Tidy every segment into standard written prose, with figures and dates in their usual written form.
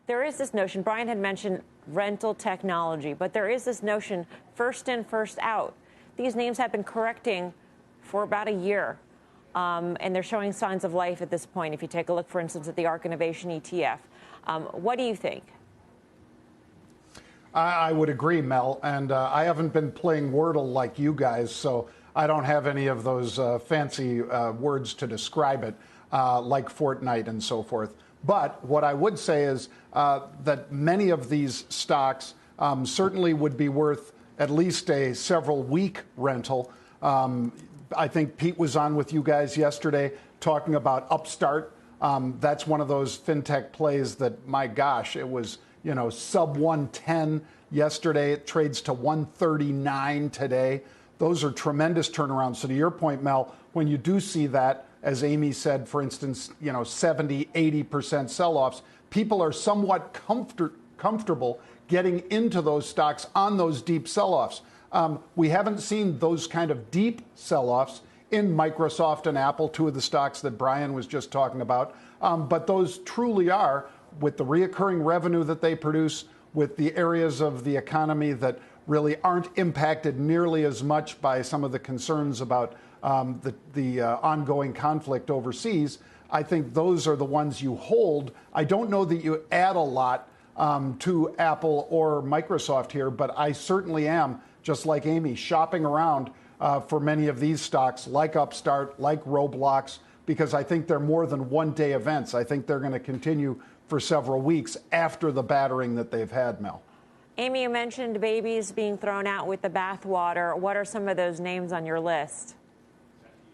there is this notion, Brian had mentioned rental technology, but there is this notion first in, first out. These names have been correcting for about a year, and they're showing signs of life at this point. If you take a look, for instance, at the ARK Innovation ETF, what do you think? I would agree, Mel, and I haven't been playing Wordle like you guys, so I don't have any of those fancy words to describe it, like Fortnite and so forth. But what I would say is that many of these stocks certainly would be worth at least a several-week rental. I think Pete was on with you guys yesterday talking about Upstart. That's one of those fintech plays that, my gosh, it was, sub 110 yesterday. It trades to 139 today. Those are tremendous turnarounds. So to your point, Mel, when you do see that, as Amy said, for instance, 70, 80% sell-offs, people are somewhat comfortable getting into those stocks on those deep sell-offs. We haven't seen those kind of deep sell-offs in Microsoft and Apple, two of the stocks that Brian was just talking about. But those truly are, with the reoccurring revenue that they produce, with the areas of the economy that really aren't impacted nearly as much by some of the concerns about the ongoing conflict overseas. I think those are the ones you hold. I don't know that you add a lot to Apple or Microsoft here, but I certainly am, just like Amy, shopping around for many of these stocks like Upstart, like Roblox, because I think they're more than one-day events. I think they're going to continue for several weeks after the battering that they've had, Mel. Amy, you mentioned babies being thrown out with the bathwater. What are some of those names on your list?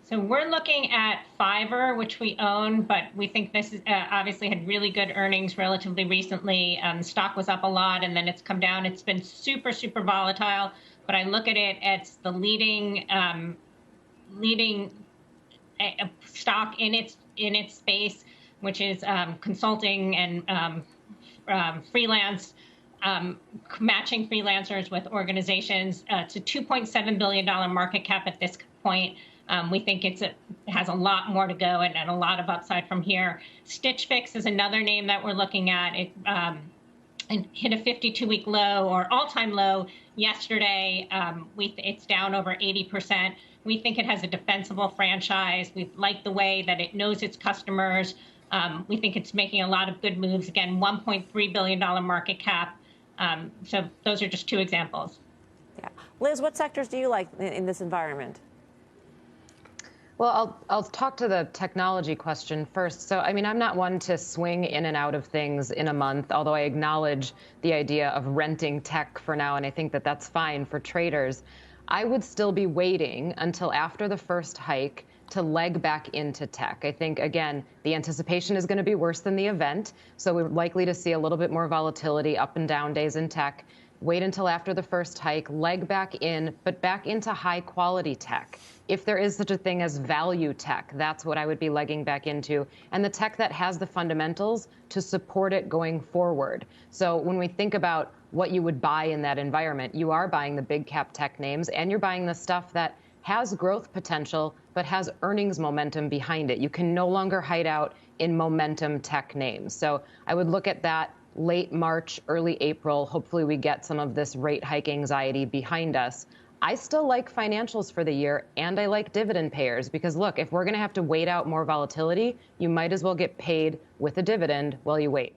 So we're looking at Fiverr, which we own, but we think this is obviously had really good earnings relatively recently. Stock was up a lot, and then it's come down. It's been super, super volatile. But I look at it, it's the leading stock in its space, which is consulting and freelance, matching freelancers with organizations. It's a $2.7 billion market cap at this point. We think it has a lot more to go and a lot of upside from here. Stitch Fix is another name that we're looking at. It hit a 52-week low or all-time low yesterday. It's down over 80%. We think it has a defensible franchise. We like the way that it knows its customers. We think it's making a lot of good moves. Again, $1.3 billion market cap. So those are just two examples. Yeah. Liz, what sectors do you like in this environment? Well, I'll talk to the technology question first. So, I mean, I'm not one to swing in and out of things in a month, although I acknowledge the idea of renting tech for now, and I think that that's fine for traders. I would still be waiting until after the first hike to leg back into tech. I think, again, the anticipation is going to be worse than the event, so we're likely to see a little bit more volatility, up and down days in tech. Wait until after the first hike, leg back in, but back into high-quality tech. If there is such a thing as value tech, that's what I would be legging back into, and the tech that has the fundamentals to support it going forward. So when we think about what you would buy in that environment, you are buying the big cap tech names, and you're buying the stuff that has growth potential, but has earnings momentum behind it. You can no longer hide out in momentum tech names. So I would look at that late March, early April. Hopefully we get some of this rate hike anxiety behind us. I still like financials for the year, and I like dividend payers, because look, if we're going to have to wait out more volatility, you might as well get paid with a dividend while you wait.